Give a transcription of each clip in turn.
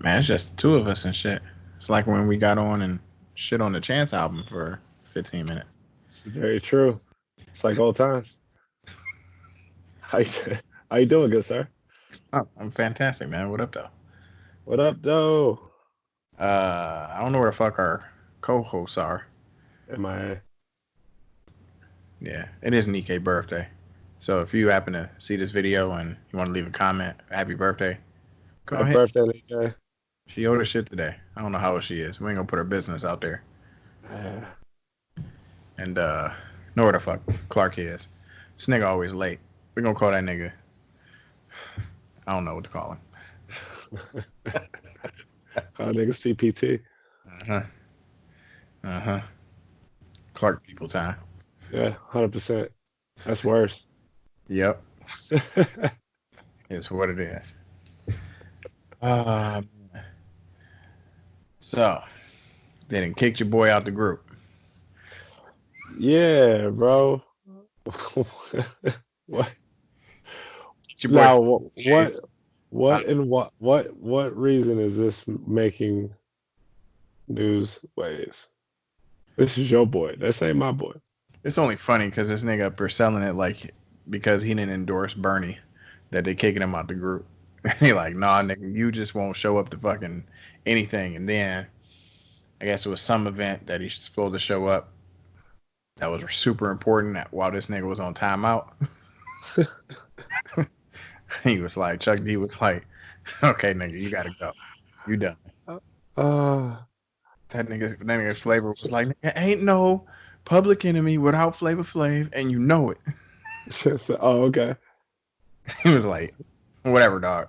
Man, it's just the two of us and shit. It's like when we got on and shit on the Chance album for 15 minutes. It's very true. It's like old times. How you, how you doing, good sir? Oh, I'm fantastic, man. What up, though? What up, though? I don't know where the fuck our co-hosts are. Am I? Yeah, it is Nike's birthday. So if you happen to see this video and you want to leave a comment, happy birthday, go Happy ahead. birthday, Nick. She owed her shit today. I don't know how old she is. We ain't gonna put her business out there. And know where the fuck Clark is. This nigga always late. We gonna call that nigga. I don't know what to call him. Call nigga CPT. Clark people time. Yeah, 100%. That's worse. Yep. It's what it is. So, they done kicked your boy out the group. Yeah, bro. What? Now, what reason is this making news waves? This is your boy. This ain't my boy. It's only funny because this nigga up here selling it like because he didn't endorse Bernie that they kicking him out the group. He like, nah, nigga, you just won't show up to fucking anything. And then I guess it was some event that he's supposed to show up that was super important while this nigga was on timeout. He was like, Chuck D was like, okay, nigga, you gotta go. You done. That nigga Flavor was like, nigga, ain't no Public Enemy without Flavor Flav, and you know it. Oh, okay. He was like, whatever, dog.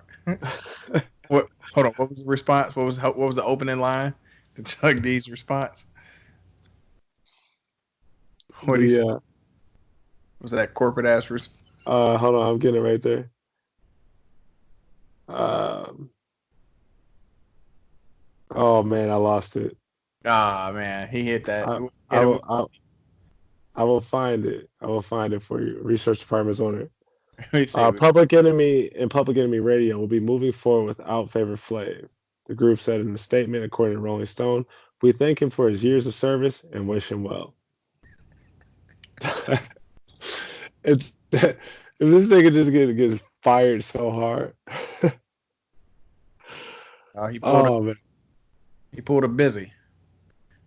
What? Hold on. What was the response? What was the opening line to Chuck D's response? What he said? Was that corporate ass response? Hold on, I'm getting it right there. Oh man, I lost it. Ah man, he hit that. I will find it. I will find it for you. Research department's on it. Public Enemy and Public Enemy Radio will be moving forward without Flavor Flav. The group said in a statement, according to Rolling Stone, we thank him for his years of service and wish him well. If this nigga just gets fired so hard. He pulled a busy.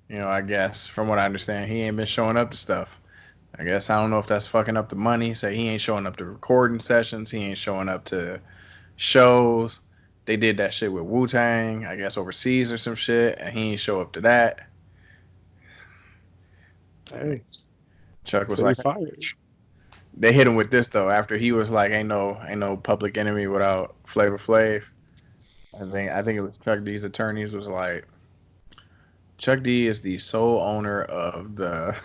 You know, I guess from what I understand, he ain't been showing up to stuff. I guess I don't know if that's fucking up the money. Say he ain't showing up to recording sessions. He ain't showing up to shows. They did that shit with Wu-Tang, I guess overseas or some shit, and he ain't show up to that. Hey, Chuck was like, fired. They hit him with this though. After he was like, "Ain't no Public Enemy without Flavor Flav." I think it was Chuck D's attorneys was like, Chuck D is the sole owner of the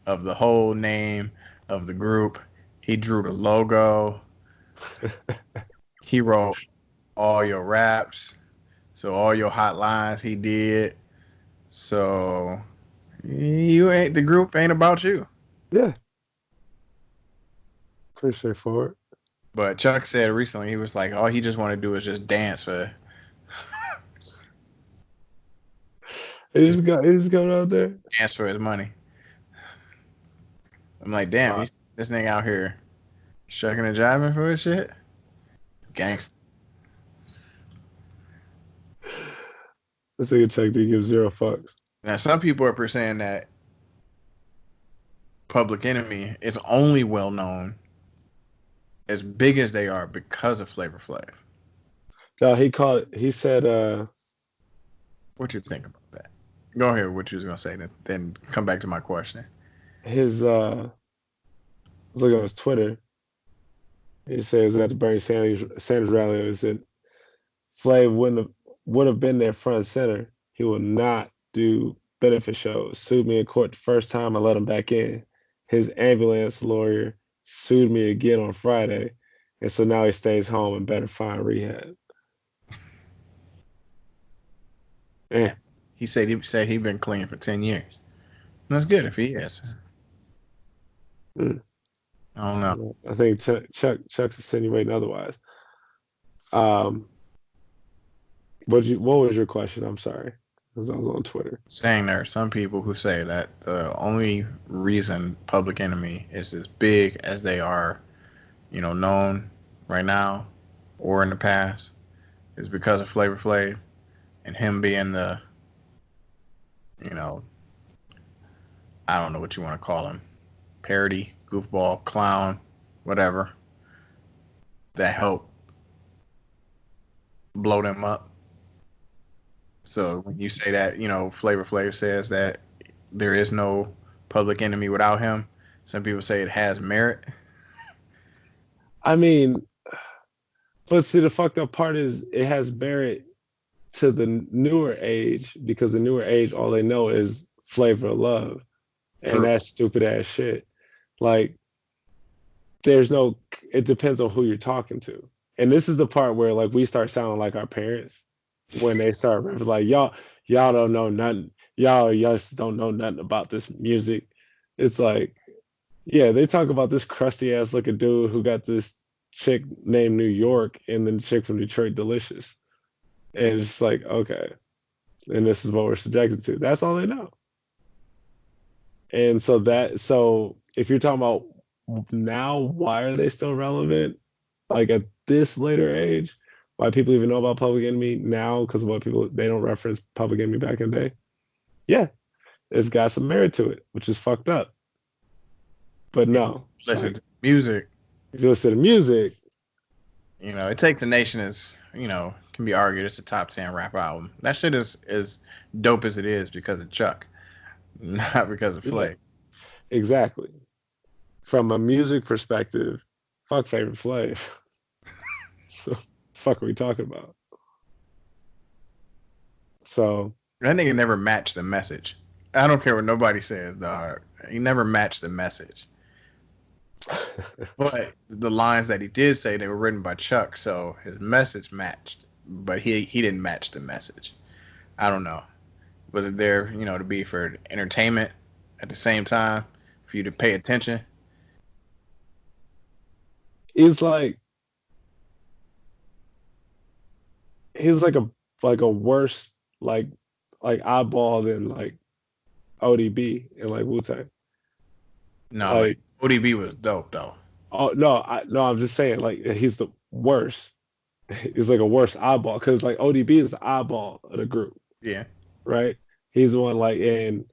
of the whole name of the group. He drew the logo. He wrote all your raps. So all your hotlines he did. So the group ain't about you. Yeah. Pretty straightforward. But Chuck said recently, he was like, all he just want to do is just dance for. He just going out there. Dance for his money. I'm like, damn, this nigga out here shucking and jiving for his shit? Gangsta. This nigga Chuck D gives 0 fucks. Now, some people are saying that Public Enemy is only well known as big as they are because of Flavor Flav. No, he said, what you think about that? Go ahead, what you was gonna say, then come back to my question. I was looking on his Twitter. He says at the Bernie Sanders rally, he said Flav would have been there front and center. He will not do benefit shows. Sued me in court the first time I let him back in. His ambulance lawyer sued me again on Friday, and so now he stays home and better find rehab. Yeah, he said he'd been clean for 10 years. That's good if he is. I don't know. I think Chuck's insinuating otherwise. Um, what was your question? I'm sorry, because I was on Twitter. Saying there are some people who say that the only reason Public Enemy is as big as they are, known right now or in the past is because of Flavor Flav and him being the, you know, I don't know what you want to call him, parody, goofball, clown, whatever, that helped blow them up. So when you say that, Flavor Flav says that there is no Public Enemy without him, some people say it has merit. I mean, but see, the fucked up part is it has merit to the newer age because the newer age, all they know is Flavor of Love, and True. that's stupid ass shit. Like, there's no. It depends on who you're talking to, and this is the part where like we start sounding like our parents when they start like y'all don't know nothing. Y'all just don't know nothing about this music. It's like, yeah, they talk about this crusty ass looking dude who got this chick named New York and then the chick from Detroit Delicious. And it's like, okay, and this is what we're subjected to. That's all they know. And so if you're talking about now, why are they still relevant? Like at this later age, why people even know about Public Enemy now because of what people they don't reference Public Enemy back in the day. Yeah, it's got some merit to it, which is fucked up. But no, Listen like to music. if you listen to music, It Takes a Nation is, can be argued it's a top 10 rap album. That shit is as dope as it is because of Chuck, not because of yeah, Flay. exactly. From a music perspective, fuck Flavor Flav. Fuck are we talking about? So That nigga never matched the message. I don't care what nobody says, dog. He never matched the message. But the lines that he did say, they were written by Chuck, so his message matched. But he didn't match the message. I don't know. Was it there, to be for entertainment at the same time, for you to pay attention? he's like he's like a worse like eyeball than like ODB and like Wu Tang. No, but Like ODB was dope though. oh no, I'm just saying like he's the worst. He's like a worse eyeball because like ODB is the eyeball of the group, Yeah. right? He's the one like in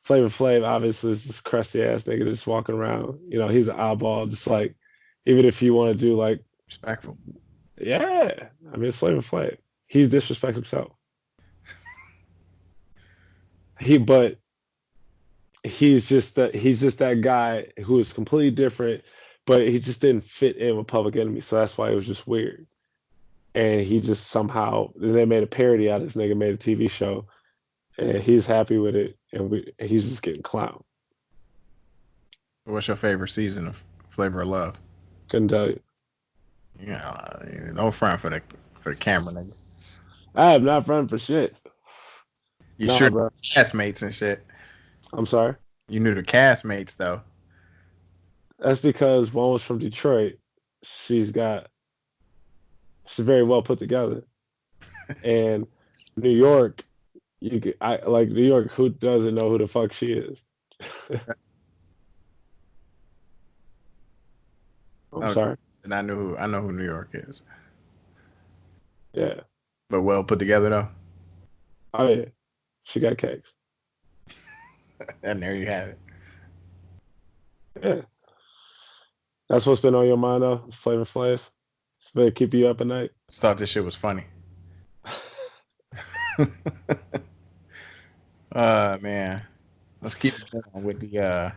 Flavor Flav obviously is this crusty ass nigga just walking around. You know, he's an eyeball, just like even if you want to do like Respectful. yeah, I mean it's Flavor Flav. He disrespects himself. But he's just that guy who is completely different, but he just didn't fit in with Public Enemy, so that's why it was just weird. And he just somehow they made a parody out of this nigga, made a TV show, and he's happy with it, and he's just getting clown. What's your favorite season of Flavor of Love? Couldn't tell you. Don't front for the camera, nigga. I have not run for shit. You Nah, sure bro. castmates and shit. I'm sorry. You knew the castmates though. That's because one was from Detroit. She's got she's very well put together, and New York. I like New York. Who doesn't know who the fuck she is? I'm Okay. sorry. And I know who New York is. Yeah. But well put together though. Oh yeah. She got cakes. And there you have it. Yeah. That's what's been on your mind though. Flavor Flav. It's been keeping you up at night. Just thought this shit was funny. Man. Let's keep going with the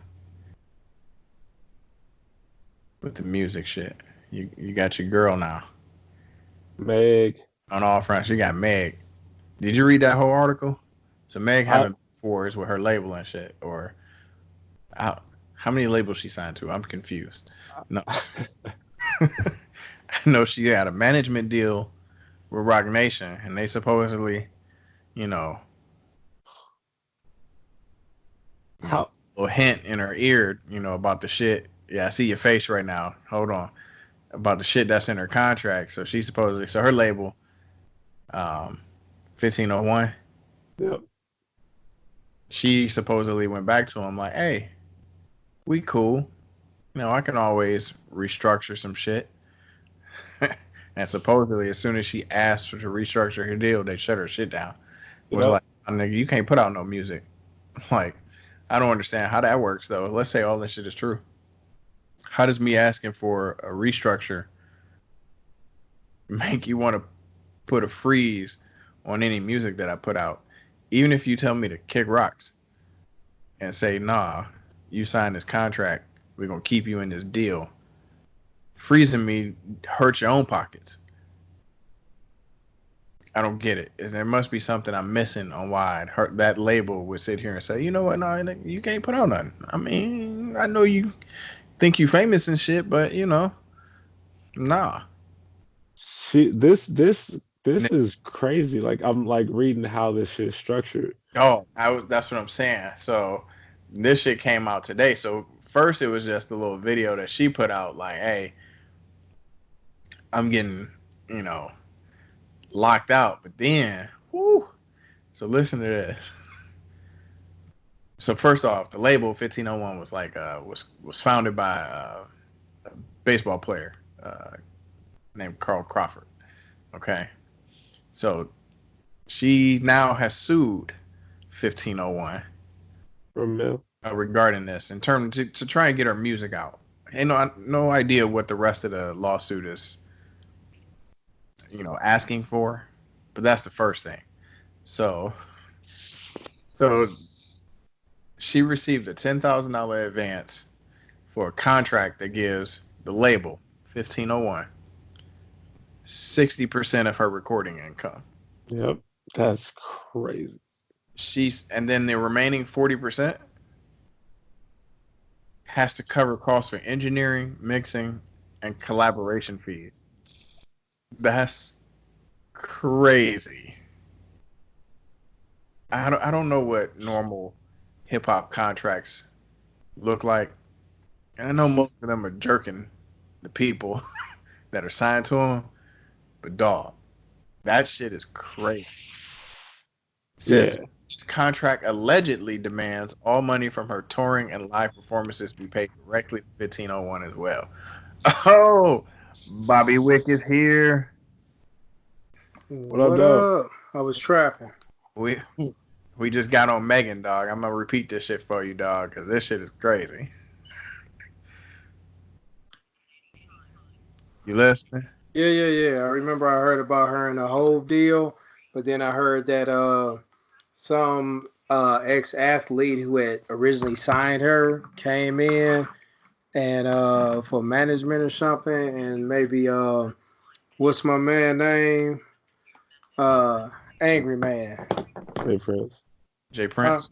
music shit. You got your girl now. Meg. On all fronts. You got Meg. Did you read that whole article? So Meg I having wars with her label and shit, or how many labels she signed to? I'm confused. No, I know she had a management deal with Rock Nation, and they supposedly, you know, a how little hint in her ear, about the shit. Yeah, I see your face right now. Hold on. about the shit that's in her contract. So she supposedly, so her label, 1501, Yep. she supposedly went back to him like, hey, we cool. I can always restructure some shit. And supposedly, as soon as she asked to restructure her deal, they shut her shit down. It was Yep. like, oh, nigga, you can't put out no music. Like, I don't understand how that works though. Let's say all this shit is true. How does me asking for a restructure make you want to put a freeze on any music that I put out? Even if you tell me to kick rocks and say, nah, you signed this contract, we're gonna keep you in this deal. Freezing me hurts your own pockets. I don't get it. There must be something I'm missing on why that label would sit here and say, you know what, no, you can't put out nothing. I mean, I know you think you famous and shit, but nah. This is crazy. Like I'm like reading how this shit is structured. Oh, that's what I'm saying. So this shit came out today. So first it was just a little video that she put out like, hey, I'm getting, you know, locked out. But then, whoo, so listen to this. So first off, the label 1501 was like was founded by a baseball player named Carl Crawford. Okay. So she now has sued 1501 From regarding this in terms to try and get her music out. And no idea what the rest of the lawsuit is, asking for, but that's the first thing. So she received a $10,000 advance for a contract that gives the label 1501 60% of her recording income. Yep. That's crazy. And then the remaining 40% has to cover costs for engineering, mixing, and collaboration fees. That's crazy. I don't know what normal hip hop contracts look like. And I know most of them are jerking the people that are signed to them. But dog, that shit is crazy. Says Yeah. this contract allegedly demands all money from her touring and live performances be paid directly to 1501 as well. Oh, Bobby Wick is here. What up, What dog? up? I was trapping. We we just got on Megan, dog. I'm gonna repeat this shit for you, dog, because this shit is crazy. You listening? Yeah. I remember I heard about her and the whole deal, but then I heard that some ex athlete who had originally signed her came in and for management or something, and maybe what's my man name? Uh, Angry Man. Hey, friends. Jay Huh? Prince.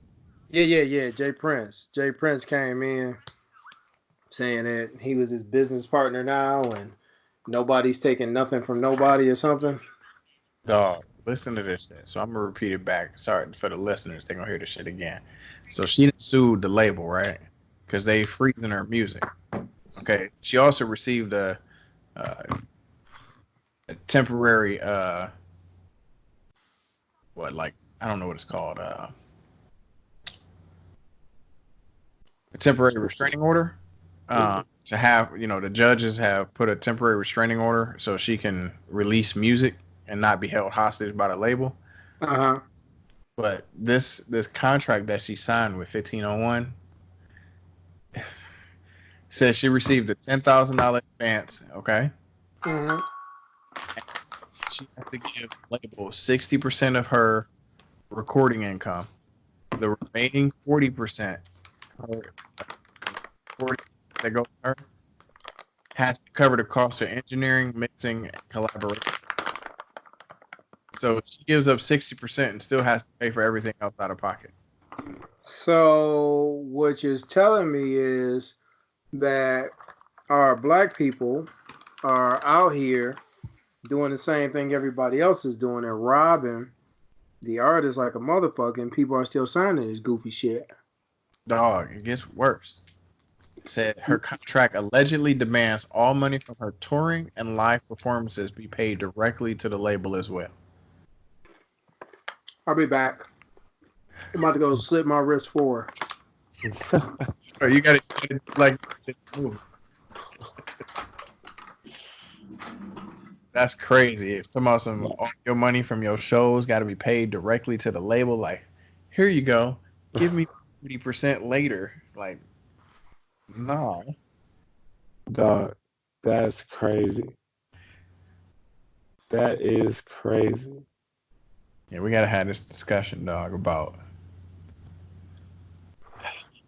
Yeah. Jay Prince. Jay Prince came in saying that he was his business partner now, and nobody's taking nothing from nobody or something. Dog, listen to this shit. So I'm gonna repeat it back. Sorry for the listeners, they're gonna hear this shit again. So she sued the label, right? Because they freezing her music. Okay. She also received uh, a temporary I don't know what it's called, a temporary restraining order. To have, the judges have put a temporary restraining order so she can release music and not be held hostage by the label. Uh huh. But this contract that she signed with 1501 says she received a $10,000 advance. Okay, Mm-hmm. she has to give the label 60% of her recording income. The remaining 40%, her 40 that go to her, has to cover the cost of engineering, mixing, and collaboration. So she gives up 60% and still has to pay for everything else out of pocket. So what you're telling me is that our black people are out here doing the same thing everybody else is doing and robbing the artists like a motherfucker, and people are still signing this goofy shit. Dog, it gets worse. said her contract allegedly demands all money from her touring and live performances be paid directly to the label as well. I'll be back. I'm about to go slip my wrist forward. So you got to like move. That's crazy. If some all your money from your shows got to be paid directly to the label, like, here you go, give me 30% later. Like, nah, Dog, that's crazy. That is crazy. yeah, we gotta have this discussion, dog. About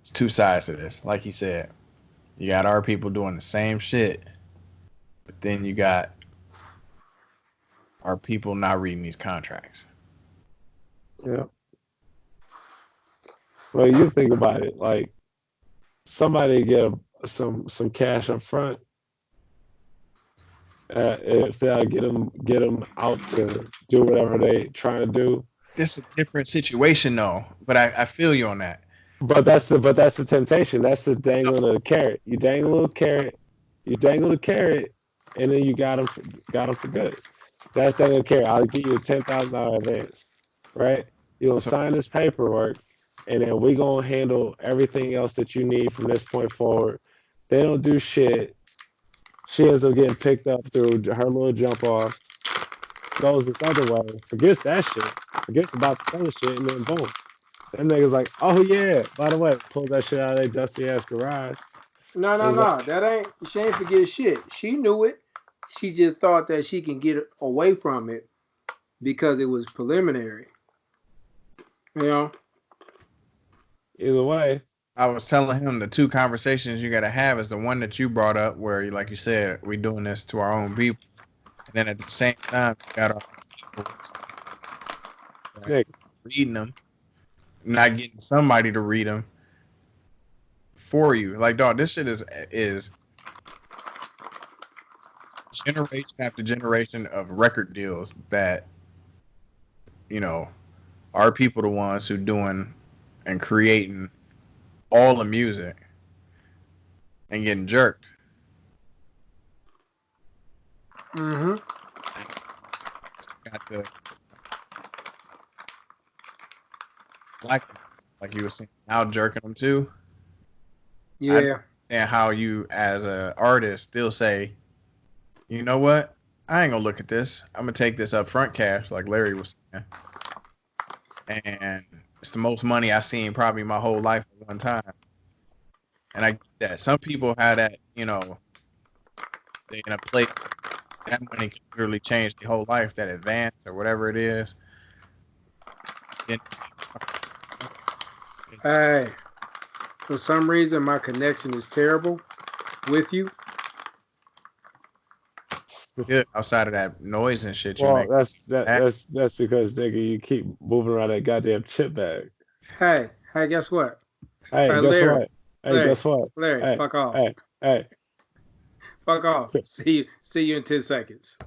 it's two sides to this. Like you said, you got our people doing the same shit, but then you got our people not reading these contracts. Yeah. Well, you think about it, like somebody get some cash up front. If they get them out to do whatever they trying to do. This is a different situation, though. But I feel you on that. But that's the temptation. That's the dangling of the carrot. You dangle a little carrot. You dangle the carrot, and then you got them for good. That's dangling the carrot. I'll give you a $10,000 advance, right? You'll sign this paperwork, and then we gonna handle everything else that you need from this point forward. They don't do shit. She ends up getting picked up through her little jump off, goes this other way, forgets that shit, forgets about the other shit, and then boom. Them niggas like, oh yeah, by the way, pull that shit out of their dusty ass garage. No. Like, That ain't, she ain't forget shit. She knew it. She just thought that she can get away from it because it was preliminary. You know? Either way. I was telling him the two conversations you got to have is the one that you brought up where, like you said, we doing this to our own people. And then at the same time, you got our people reading them, not getting somebody to read them for you. Like, dog, this shit is generation after generation of record deals that, you know, our people the ones who doing and creating all the music and getting jerked. Mm-hmm. Got the like you were saying, now jerking them too. Yeah. And how you as an artist still say, you know what? I ain't gonna look at this. I'm gonna take this upfront cash, like Larry was saying. And it's the most money I've seen probably my whole life at one time. And I get that. Some people have that, you know, they're gonna play that money can literally change their whole life, that advance or whatever it is. Then, Hey, for some reason my connection is terrible with you. good outside of that noise and shit you Well, make. that's because nigga, you keep moving around that goddamn chip bag. Hey, guess what? Hey, Hey, guess Larry. what? Hey, guess what? Larry, Hey, fuck off. hey. Fuck off. See you in 10 seconds.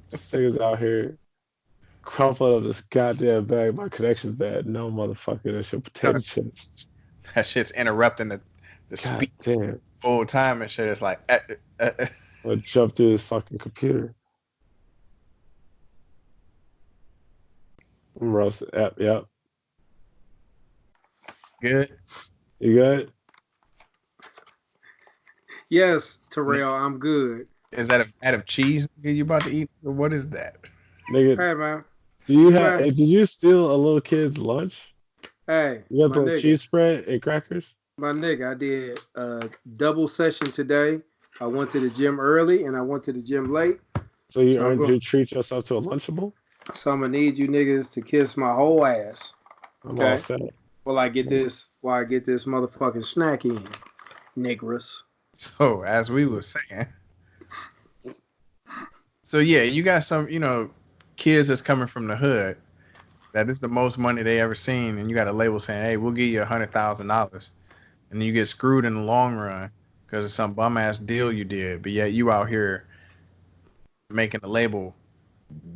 This nigga's out here crumpling up this goddamn bag. My connection's bad. No motherfucker, that's your potato chips. That shit's interrupting the speed Damn. full time and shit. It's like I'll jump through this fucking computer. I'm roasted. Yep. good. You good? Yes, Terrell, I'm good. Is that a vat of cheese you about to eat? What is that? Nigga, Hey, man. did you steal a little kid's lunch? Hey, You got my the nigga. cheese spread and crackers? My nigga, I did a double session today. I went to the gym early and I went to the gym late. So you treat yourself to a Lunchable? So I'm gonna need you niggas to kiss my whole ass. I'm all set. While I get this motherfucking snack in, niggas. So as we were saying, so yeah, you got some, you know, kids that's coming from the hood. That is the most money they ever seen, and you got a label saying, "Hey, we'll give you $100,000," and you get screwed in the long run because of some bum ass deal you did. But yet you out here making the label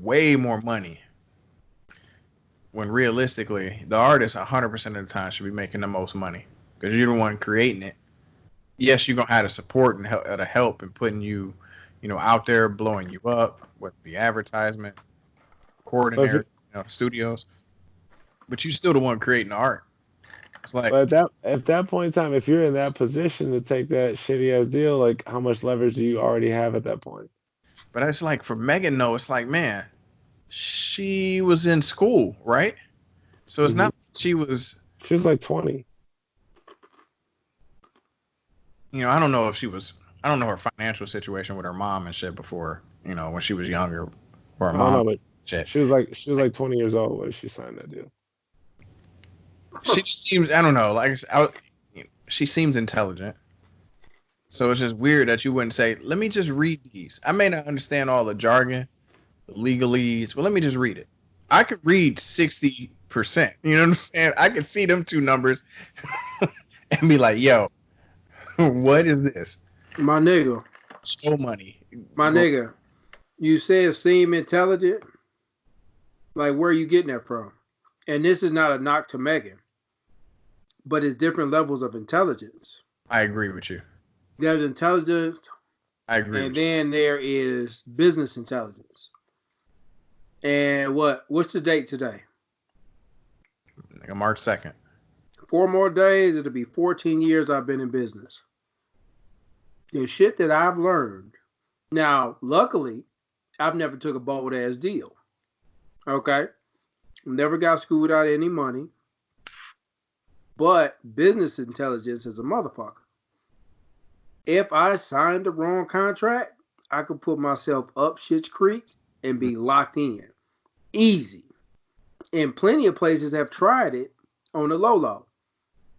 way more money. When realistically, the artist 100% of the time should be making the most money because you're the one creating it. yes, you're gonna have the support and help and putting you, out there, blowing you up with the advertisement, But if, coordinator, studios. But you still the one creating the art. It's like, but at that point in time, if you're in that position to take that shitty ass deal, like how much leverage do you already have at that point? but it's like for Megan, though, it's like, man, she was in school, right? So it's Mhm. not she was, She was like 20. I don't know if she was, I don't know her financial situation with her mom and shit before, when she was younger, or her I don't mom know, but shit. she was like 20 years old when she signed that deal. She just seems, I don't know, like she seems intelligent. So it's just weird that you wouldn't say, let me just read these. I may not understand all the jargon, the legalese, but let me just read it. I could read 60%. You know what I'm saying? I could see them two numbers and be like, yo, what is this? My nigga, Show money. my Go. nigga, you said seem intelligent. Like, where are you getting that from? And this is not a knock to Megan, but it's different levels of intelligence. I agree with you. There's intelligence, I agree and with you. then there is business intelligence. And what's the date today? Like March 2nd. 4 more days, it'll be 14 years I've been in business. The shit that I've learned. Now, luckily, I've never took a bold ass deal. Okay? Never got screwed out of any money. But business intelligence is a motherfucker. If I signed the wrong contract, I could put myself up Shit's Creek and be locked in. Easy. And plenty of places have tried it on the low.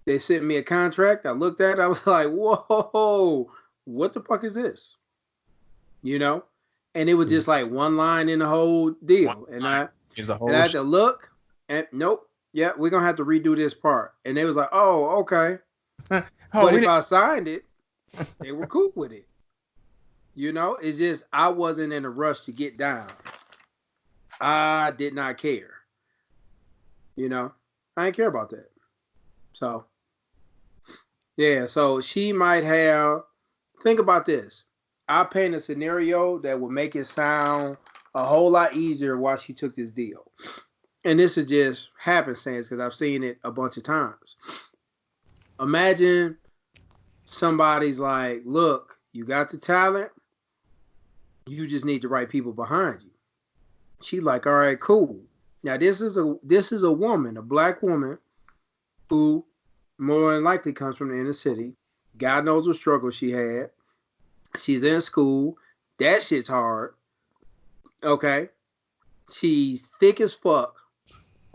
They sent me a contract. I looked at it. I was like, whoa, what the fuck is this? And it was just like one line in the whole deal. And I had to look and nope. Yeah, we're going to have to redo this part. And they was like, oh, okay. But if I signed it, they were cool with it. It's just I wasn't in a rush to get down. I did not care. I didn't care about that. So, yeah, so she might have, think about this. I paint a scenario that would make it sound a whole lot easier why she took this deal. And this is just happenstance because I've seen it a bunch of times. Imagine somebody's like, look, you got the talent. You just need the right people behind you. She's like, all right, cool. Now this is a woman, a black woman, who more than likely comes from the inner city. God knows what struggle she had. She's in school. That shit's hard. Okay. She's thick as fuck.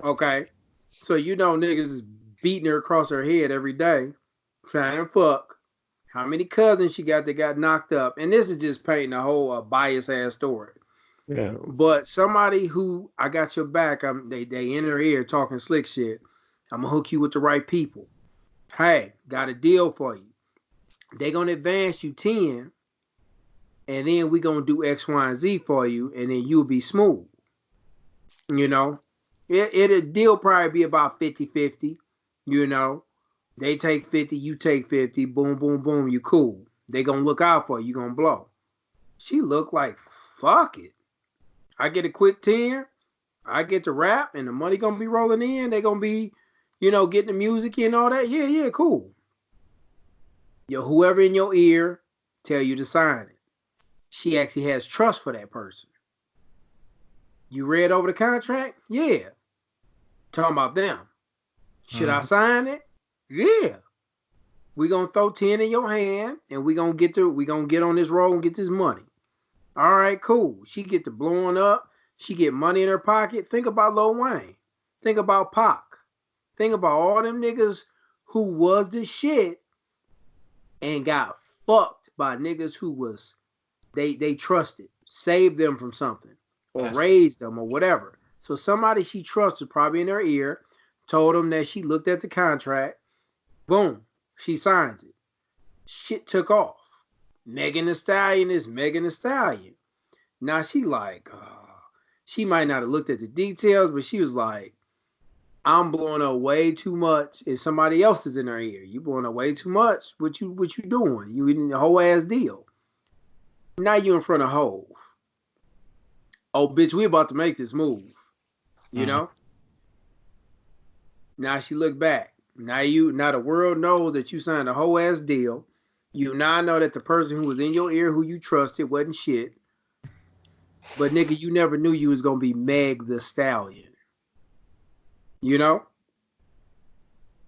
Okay. So niggas is beating her across her head every day, trying to fuck. How many cousins she got that got knocked up? And this is just painting a whole biased ass story. Yeah. But somebody who I got your back, they in her ear talking slick shit. I'm gonna hook you with the right people. Hey, got a deal for you. They gonna advance you 10, and then we gonna do X, Y, and Z for you, and then you'll be smooth. It'll deal probably be about 50-50. They take 50, you take 50. Boom, boom, boom. You cool. They gonna look out for you. You gonna blow. She look like fuck it. I get a quick 10. I get to rap, and the money gonna be rolling in. They gonna be, getting the music and all that. Yeah, cool. Whoever in your ear tell you to sign it. She actually has trust for that person. You read over the contract? Yeah. Talking about them. Should I sign it? Yeah. We gonna throw 10 in your hand, and we gonna get on this road and get this money. All right, cool. She get to blowing up. She get money in her pocket. Think about Lil Wayne. Think about Pac. Think about all them niggas who was the shit and got fucked by niggas who was they trusted, saved them from something, or raised them or whatever. So somebody she trusted probably in her ear told them that she looked at the contract. Boom, she signs it. Shit took off. Megan Thee Stallion is Megan Thee Stallion. Now she like, she might not have looked at the details, but she was like, I'm blowing up way too much, and somebody else is in their ear. You blowing up way too much. What you doing? You eating the whole ass deal. Now you in front of Hove. Oh, bitch, we about to make this move. You know? Now she look back. Now the world knows that you signed a whole ass deal. You now know that the person who was in your ear who you trusted wasn't shit. But nigga, you never knew you was gonna be Meg Thee Stallion. You know?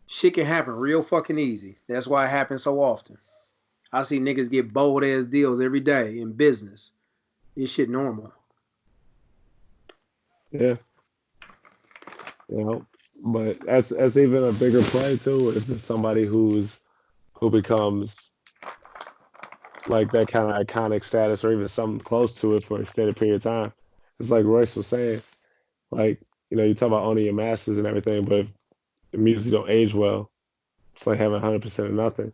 Shit can happen real fucking easy. That's why it happens so often. I see niggas get bold ass deals every day in business. This shit normal. Yeah. You know, but that's even a bigger play too. If it's somebody who becomes like that kind of iconic status or even something close to it for an extended period of time. It's like Royce was saying, like, you know, you talk about owning your masters and everything, but if the music don't age well, it's like having 100% of nothing.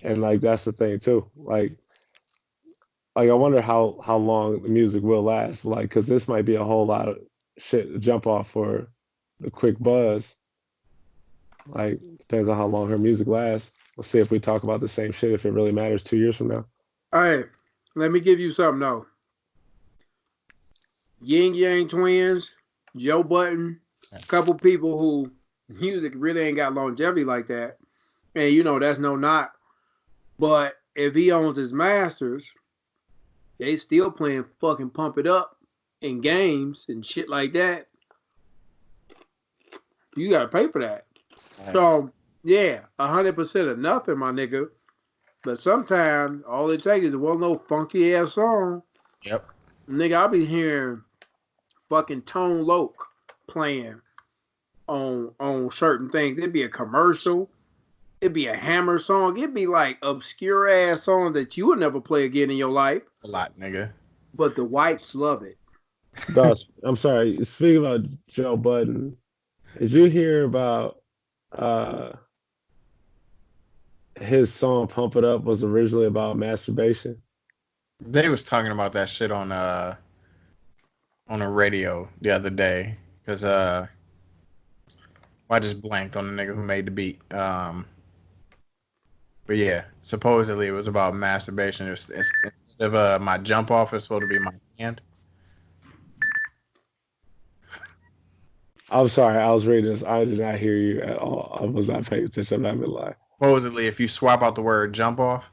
And like that's the thing too. Like I wonder how long the music will last. Like, because this might be a whole lot of shit to jump off for the quick buzz. Like, depends on how long her music lasts. Let's see if we talk about the same shit if it really matters 2 years from now. All right, let me give you something though. Yin Yang Twins, Joe Budden, a couple people who music really ain't got longevity like that. And you know, that's no knock. But if he owns his masters, they still playing fucking Pump It Up in games and shit like that. You gotta pay for that. So yeah, 100% of nothing, my nigga. But sometimes all it takes is one little funky ass song. Yep. Nigga, I'll be hearing fucking Tone Loc playing on certain things. It'd be a commercial. It'd be a Hammer song. It'd be like obscure ass songs that you would never play again in your life. A lot, nigga. But the whites love it. Thus, I'm sorry. Speaking about Joe Budden, did you hear about his song "Pump It Up" was originally about masturbation? They was talking about that shit on a radio the other day because I just blanked on the nigga who made the beat. But yeah, supposedly it was about masturbation. Instead of my jump off, it's supposed to be my hand. I'm sorry, I was reading this. I did not hear you at all. I was not paying attention. I'm not gonna lie. Supposedly, if you swap out the word jump off,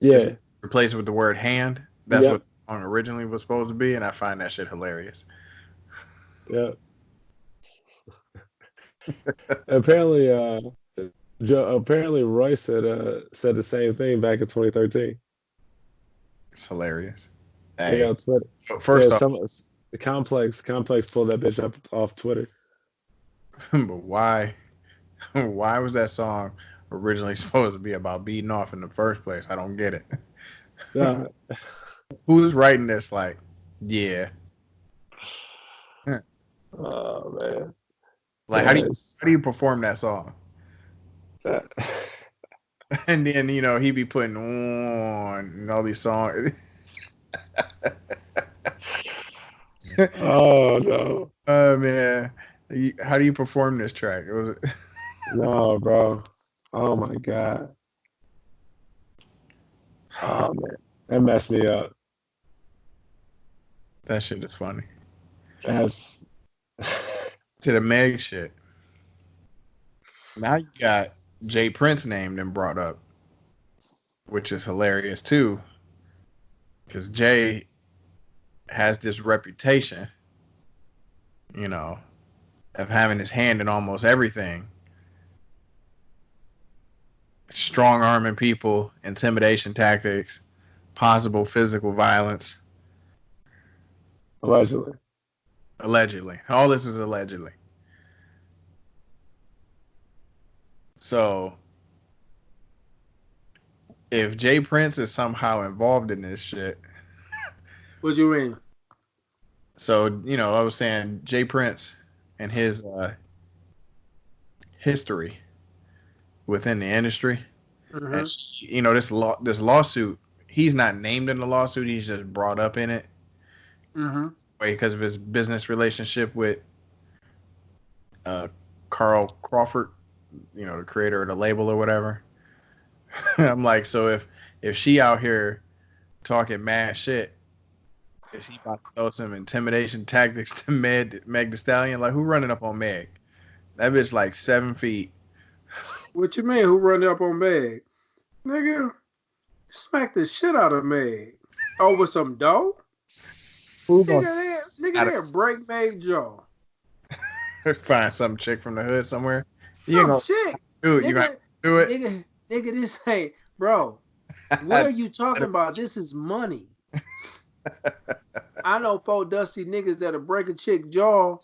Yeah, replace it with the word hand, that's what the song originally was supposed to be, and I find that shit hilarious. Yeah. Apparently, apparently Royce said the same thing back in 2013. It's hilarious. Hey. Yeah, on Twitter. First off, the complex pulled that bitch up off Twitter. But why was that song originally supposed to be about beating off in the first place? I don't get it. Yeah. Who's writing this? Like, yeah. Oh man. Like, how do you perform that song? And then he be putting on and all these songs. Oh no. Oh man. How do you perform this track? No, bro. Oh my god. Oh man. That messed me up. That shit is funny. That's to the Meg shit. Now you got Jay Prince named and brought up, which is hilarious too. Because Jay has this reputation, of having his hand in almost everything. Strong arming people, intimidation tactics, possible physical violence. Allegedly. All this is allegedly. So, if Jay Prince is somehow involved in this shit. What you mean? So, I was saying Jay Prince and his history within the industry. Mm-hmm. And, this lawsuit, he's not named in the lawsuit. He's just brought up in it. Mm-hmm. Because of his business relationship with Carl Crawford, the creator of the label or whatever. I'm like, so if she out here talking mad shit, is he about to throw some intimidation tactics to Meg Thee Stallion? Like, who running up on Meg? That bitch like 7 feet. What you mean? Who run up on Meg? Nigga, smack the shit out of Meg over some dough. Who Nigga, there break Meg jaw. Find some chick from the hood somewhere. You Some ain't chick. gonna do it. You gonna do it. Nigga, this ain't, bro. What are you talking about? This is money. I know 4 dusty niggas that'll break a chick jaw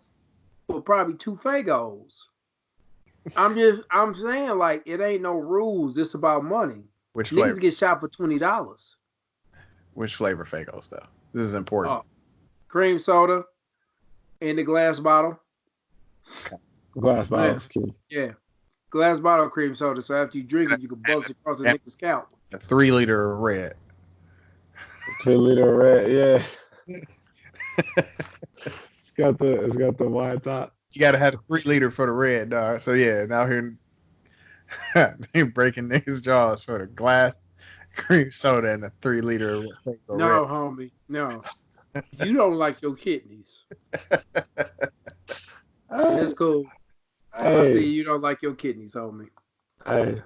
for probably 2 Fagos. I'm saying, like, it ain't no rules. It's about money. Which niggas flavor? get shot for $20. Which flavor Fagos though? This is important. Cream soda in the glass bottle. Glass bottle is key. Yeah. Glass bottle cream soda. So after you drink it, you can bust it across the nigga's scalp. A 3 liter of red. 2 liter red, yeah. It's got the wide top. You gotta have a 3 liter for the red, dog. So yeah, now here they breaking niggas' jaws for the glass cream soda and a 3 liter of red. No, homie. No. You don't like your kidneys. That's cool. I see you don't like your kidneys, homie. Hey.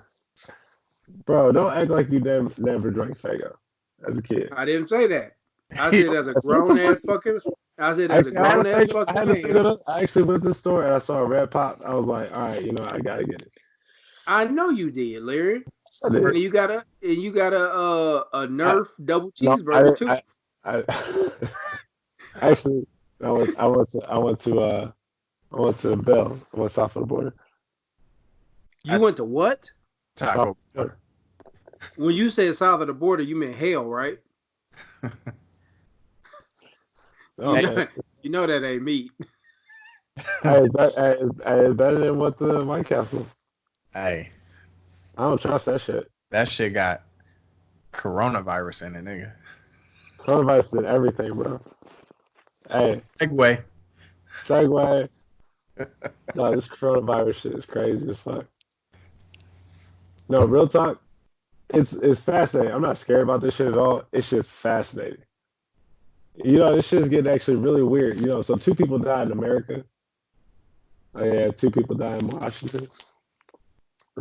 Bro, don't act like you never drank Faygo as a kid. I didn't say that. I said as a grown ass fucking. I said as a grown ass fucking man. I actually went to the store and I saw a red pop. I was like, all right, I gotta get it. I know you did, Larry. And you got a Nerf double cheeseburger too. I actually I went to Bell. I went south of the border. You went to what? Taco. When you said south of the border, you meant hell, right? You know that ain't meat. Hey, better than what the White Castle. Hey, I don't trust that shit. That shit got coronavirus in it, nigga. Coronavirus did everything, bro. Hey, Segway. No, this coronavirus shit is crazy as fuck. No, real talk. It's fascinating. I'm not scared about this shit at all. It's just fascinating. This shit's getting actually really weird. So 2 people died in America. Yeah, 2 people died in Washington.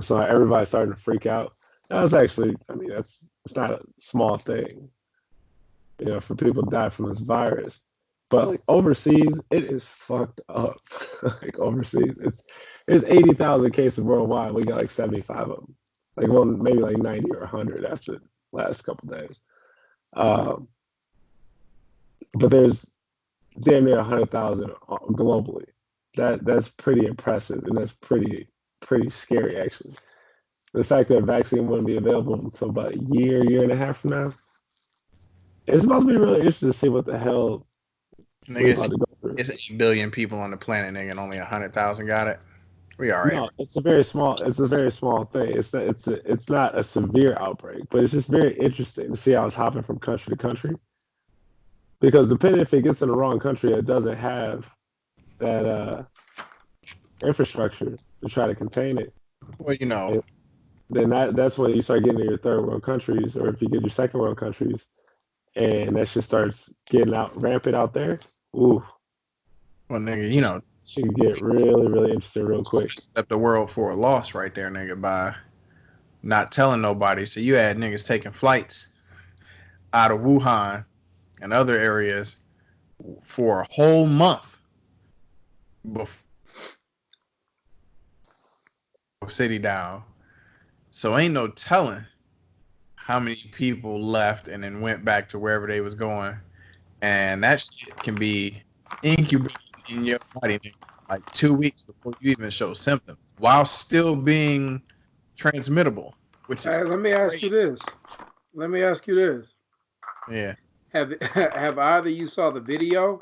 So everybody's starting to freak out. That's actually, it's not a small thing, for people to die from this virus. But like overseas, it is fucked up. Like overseas, it's 80,000 cases worldwide. We got like 75 of them. Like maybe like 90 or 100 after the last couple days. But there's damn near 100,000 globally. That's pretty impressive, and that's pretty scary actually. The fact that a vaccine wouldn't be available until about a year and a half from now. It's about to be really interesting to see what the hell. Nigga, it's 8 billion people on the planet, nigga, and only 100,000 got it. We all right. No, it's a very small thing. It's not a severe outbreak, but it's just very interesting to see how it's hopping from country to country. Because depending if it gets in the wrong country that doesn't have that infrastructure to try to contain it. Well, then that's when you start getting to your third world countries, or if you get your second world countries, and that shit starts getting rampant out there. Ooh. Well, nigga, she can get really, really interesting real quick. Step the world for a loss right there, nigga, by not telling nobody. So you had niggas taking flights out of Wuhan and other areas for a whole month before city down. So ain't no telling how many people left and then went back to wherever they was going. And that shit can be incubated in your body like 2 weeks before you even show symptoms while still being transmittable, which is let me ask you this. Yeah. Have either you saw the video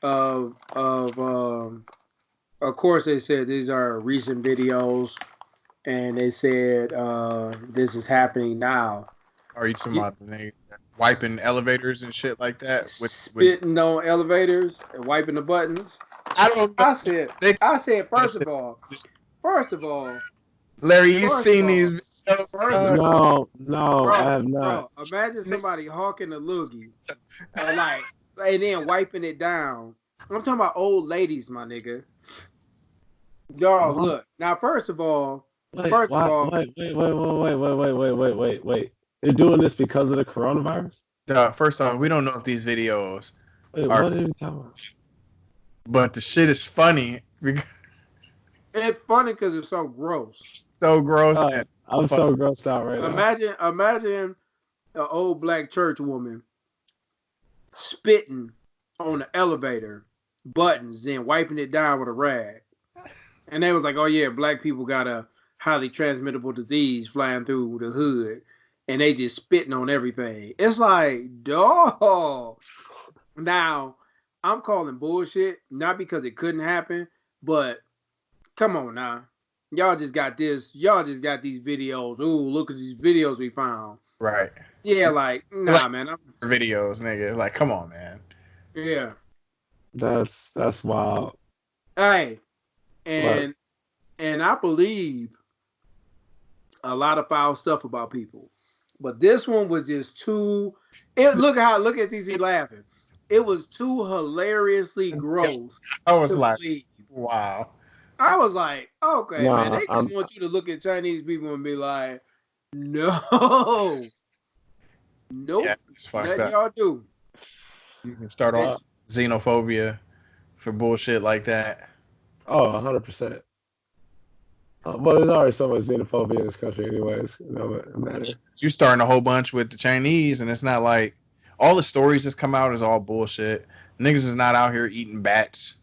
of course they said these are recent videos and they said this is happening now. Are you talking about the wiping elevators and shit like that? Spitting on elevators and wiping the buttons? I don't know. I said, first of all, Larry, you First seen of all- these videos? first of No, bro, I have not. bro, imagine somebody hawking a loogie, like, and then wiping it down. I'm talking about old ladies, my nigga. Y'all, What? look. Now, first of all, Wait. They're doing this because of the coronavirus? First off, we don't know if these videos Wait, are, what are you talking about? but the shit is funny because it's funny because it's so gross. it's so gross. and I'm so grossed out right now. Imagine an old black church woman spitting on the elevator buttons and wiping it down with a rag. And they was like, oh yeah, black people got a highly transmittable disease flying through the hood. And they just spitting on everything. It's like, dog. Now, I'm calling bullshit, not because it couldn't happen, but come on now. Y'all just got these videos. Ooh, look at these videos we found. Right. Yeah, like, nah, Like- man. Videos, nigga. Like, come on, man. Yeah. That's wild. Hey. And I believe a lot of foul stuff about people. But this one was just too. Look at TC laughing. It was too hilariously gross. I was to like, believe. wow. I was like, okay, Nah, man. They just want you to look at Chinese people and be like, no, nope. Yeah, it's fucked Let up. y'all do. You can start off xenophobia for bullshit like that. Oh, 100%. Well, there's already so much xenophobia in this country, anyways. You know, it matters. You starting a whole bunch with the Chinese, and it's not like all the stories that's come out is all bullshit. Niggas is not out here eating bats.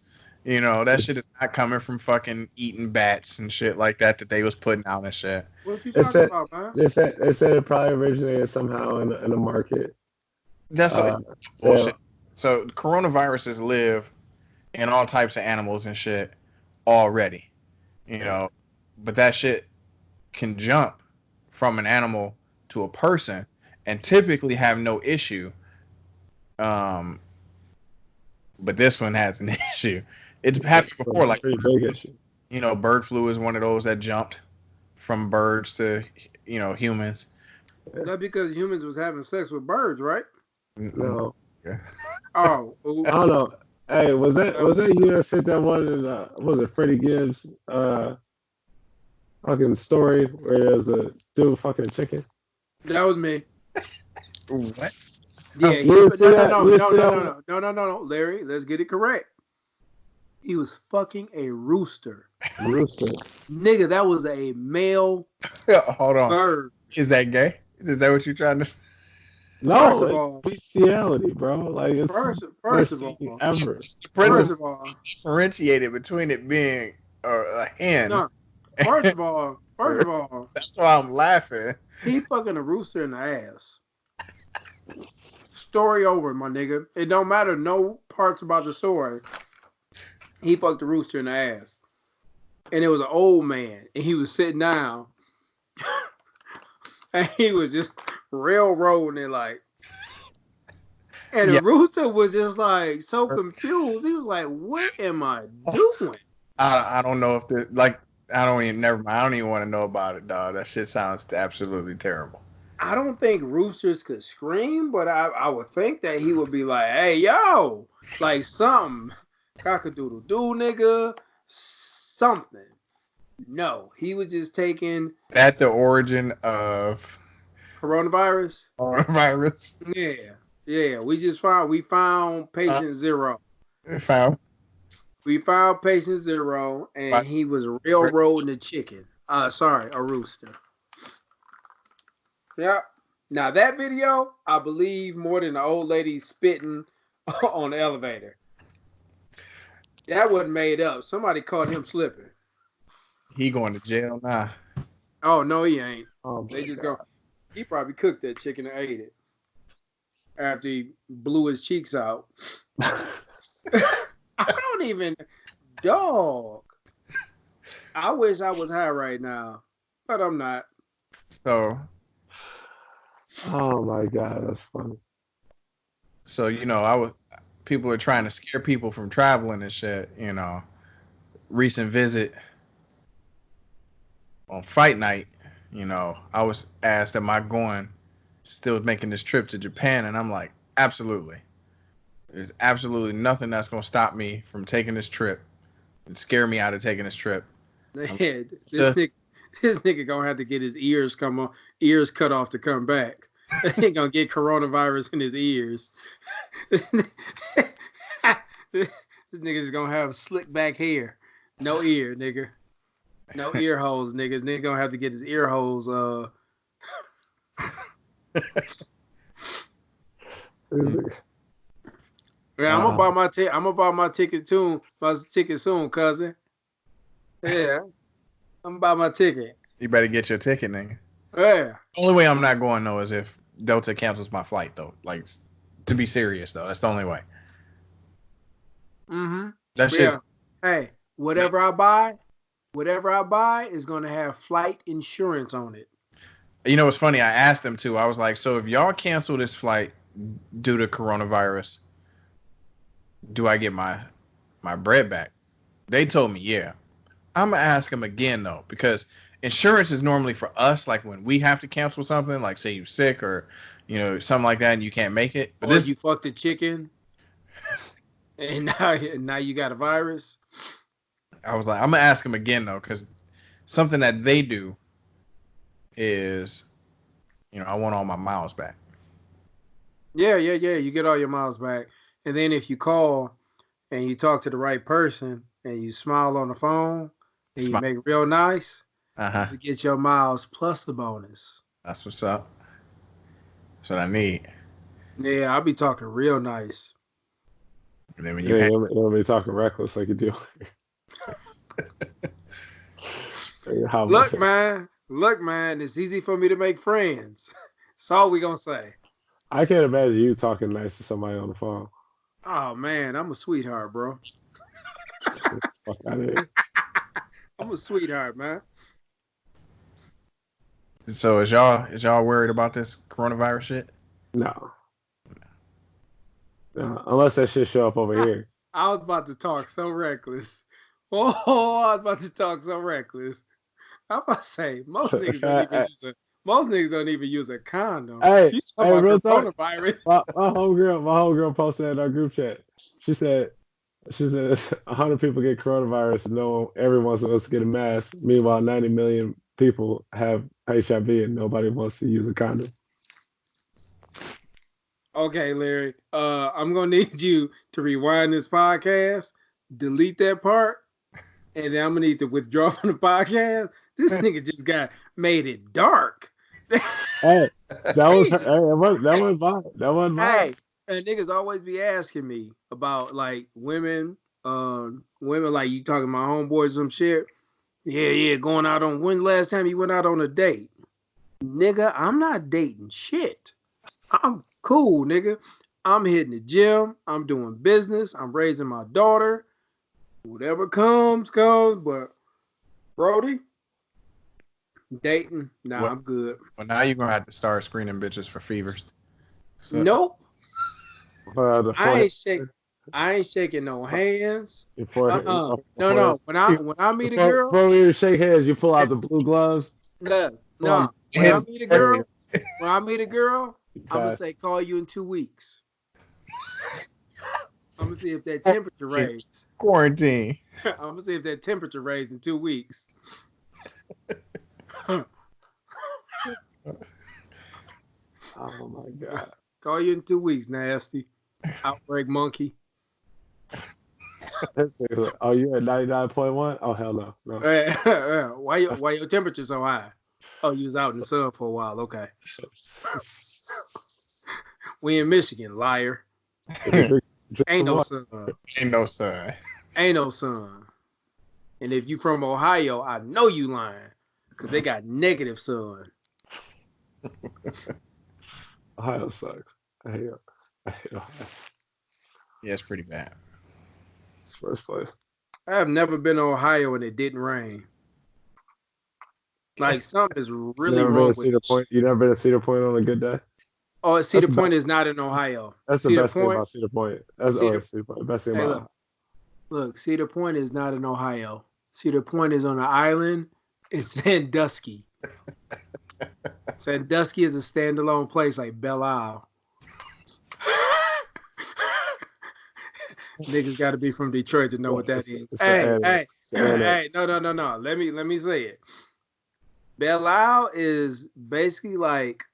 You know, that shit is not coming from fucking eating bats and shit like that they was putting out and shit. What you talking about, man? They said it probably originated somehow in the market. That's bullshit. Yeah. So coronaviruses live in all types of animals and shit already. You know, but that shit can jump from an animal to a person and typically have no issue. But this one has an issue. It's happened before, like pretty big issue. You know, bird flu is one of those that jumped from birds to, you know, humans. That's because humans was having sex with birds, right? No. Yeah. Oh, I don't know. Hey, was that you that said that one in was it Freddie Gibbs fucking story where there's a dude fucking a chicken? That was me. What? Yeah, no, Larry, let's get it correct. He was fucking a rooster. Nigga, that was a male Hold on. bird. Is that gay? Is that what you're trying to say? No, first of all, bestiality, bro. Like it's first of all, ever. First of all, differentiated between it being a hen. No, first of all, that's why I'm laughing. He fucking a rooster in the ass. Story over, my nigga. It don't matter no parts about the story. He fucked the rooster in the ass. And it was an old man. And he was sitting down. And he was just railroading it like. And the rooster was just like so confused. He was like, what am I doing? I don't know if there's like I don't even want to know about it, dog. That shit sounds absolutely terrible. I don't think roosters could scream, but I would think that he would be like, hey, yo, like something. Cock-a-doodle-doo, nigga. Something. No, he was just taking... At the origin of... Coronavirus? Yeah. We found patient zero. We found patient zero, and he was railroading a chicken. A rooster. Yeah. Now that video, I believe more than the old lady spitting on the elevator. That wasn't made up. Somebody caught him slipping. He going to jail now. Oh no, he ain't. Oh, they just go. He probably cooked that chicken and ate it after he blew his cheeks out. I don't even, dog. I wish I was high right now, but I'm not. So. Oh my God, that's funny. So, you know, people are trying to scare people from traveling and shit. Recent visit on fight night. I was asked, "Am I still making this trip to Japan?" And I'm like, absolutely. There's absolutely nothing that's gonna stop me from taking this trip and scare me out of taking this trip. Yeah, this nigga gonna have to get his ears cut off to come back. He gonna get coronavirus in his ears. This nigga's gonna have slick back hair, no ear, nigga, no ear holes, niggas. Nigga gonna have to get his ear holes. Yeah, I'm gonna buy my ticket. I'm gonna buy my ticket soon. Cousin. Yeah, I'm gonna buy my ticket. You better get your ticket, nigga. Yeah. The only way I'm not going though is if Delta cancels my flight though. Like, to be serious though, that's the only way. Mm-hmm. That's just. Hey, whatever I buy is gonna have flight insurance on it. You know what's funny? I asked them too. I was like, so if y'all cancel this flight due to coronavirus, do I get my bread back? They told me, yeah. I'm gonna ask them again though, because insurance is normally for us, like when we have to cancel something, like say you're sick or something like that, and you can't make it. But or you fucked the chicken, and now you got a virus. I was like, I'm gonna ask them again though, because something that they do is, I want all my miles back. Yeah. You get all your miles back, and then if you call and you talk to the right person and you smile on the phone and you make real nice, you get your miles plus the bonus. That's what's up. That's what I need. Yeah, I'll be talking real nice. And then when you be talking reckless like you do. Look, man, it's easy for me to make friends. That's all we gonna say. I can't imagine you talking nice to somebody on the phone. Oh man, I'm a sweetheart, bro. Fuck out of here. I'm a sweetheart, man. So is y'all worried about this coronavirus shit? No. Unless that shit show up over here. I was about to talk so reckless. I'm about to say most niggas don't even use a condom. Hey, you talking about real coronavirus? My homegirl posted in our group chat. She said 100 people get coronavirus. No, everyone wants us to get a mask. Meanwhile, 90 million people have HIV and nobody wants to use a condom. Okay, Larry. I'm gonna need you to rewind this podcast, delete that part, and then I'm gonna need to withdraw from the podcast. This nigga just made it dark. Hey, that wasn't mine. Hey, and niggas always be asking me about like women like you talking my homeboys some shit. Yeah, going out on when last time you went out on a date? Nigga, I'm not dating shit. I'm cool, nigga. I'm hitting the gym. I'm doing business. I'm raising my daughter. Whatever comes. But Brody, dating? Nah, I'm good. Well, now you're gonna have to start screening bitches for fevers. So, nope. I ain't shaking no hands. No. When I meet a girl, before you shake hands, you pull out the blue gloves. No. When I meet a girl, I'm gonna say call you in 2 weeks. I'm gonna see if that temperature raised. Quarantine. I'm gonna see if that temperature raised in 2 weeks. Oh my god! Call you in 2 weeks, nasty outbreak monkey. Oh, you at 99.1? Oh hell no. Why your temperature so high? Oh, you was out in the sun for a while. Okay. We in Michigan, liar. Ain't no sun. Ain't no sun. And if you from Ohio, I know you lying because they got negative sun. Ohio sucks. I hate Ohio. Yeah, it's pretty bad. It's first place. I have never been to Ohio and it didn't rain. Like something is really wrong with You never been to Cedar Point on a good day? Oh, Cedar Point is not in Ohio. That's the best thing about Cedar Point. That's Cedar Point. The best thing about. Look, Cedar Point is not in Ohio. Cedar Point is on an island in Sandusky. Sandusky is a standalone place like Belle Isle. Niggas got to be from Detroit to know what that is. Hey, no. Let me say it. Belle Isle is basically like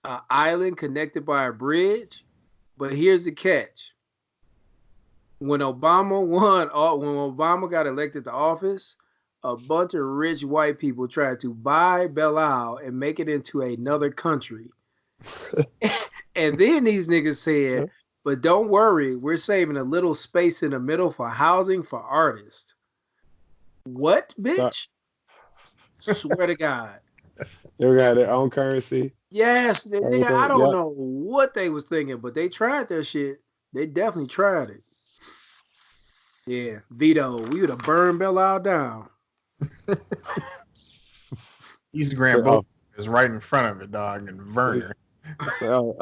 an island connected by a bridge, but here's the catch. When Obama got elected to office, a bunch of rich white people tried to buy Belle Isle and make it into another country. And then these niggas said, but don't worry, we're saving a little space in the middle for housing for artists. What, bitch? Swear to God. They got their own currency. Yes, nigga, I don't know what they was thinking, but they tried that shit. They definitely tried it. Yeah, Vito, we would have burned Belle Isle down. Instagram boat is right in front of it, dog, and Werner. So,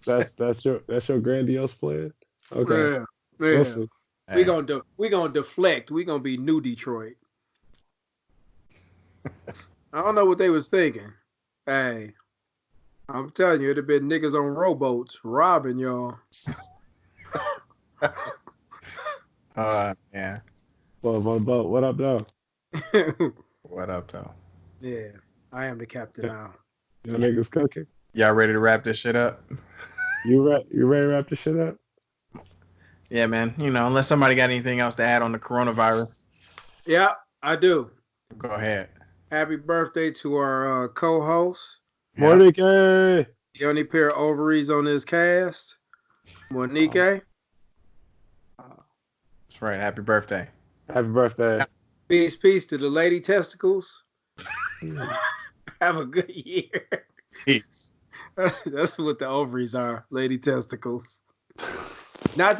that's your grandiose plan. Okay, yeah. Listen, we gonna deflect. We gonna be New Detroit. I don't know what they was thinking. Hey, I'm telling you, it'd have been niggas on rowboats robbing y'all. Yeah. Well, what up, though? What up, though? Yeah, I am the captain now. Y'all niggas cooking? Y'all ready to wrap this shit up? You ready to wrap this shit up? Yeah, man. You know, unless somebody got anything else to add on the coronavirus. Yeah, I do. Go ahead. Happy birthday to our co-host. Monique. The only pair of ovaries on this cast. Monique. That's right. Happy birthday. Happy birthday. Peace to the lady testicles. Have a good year. Peace. That's what the ovaries are, lady testicles. Not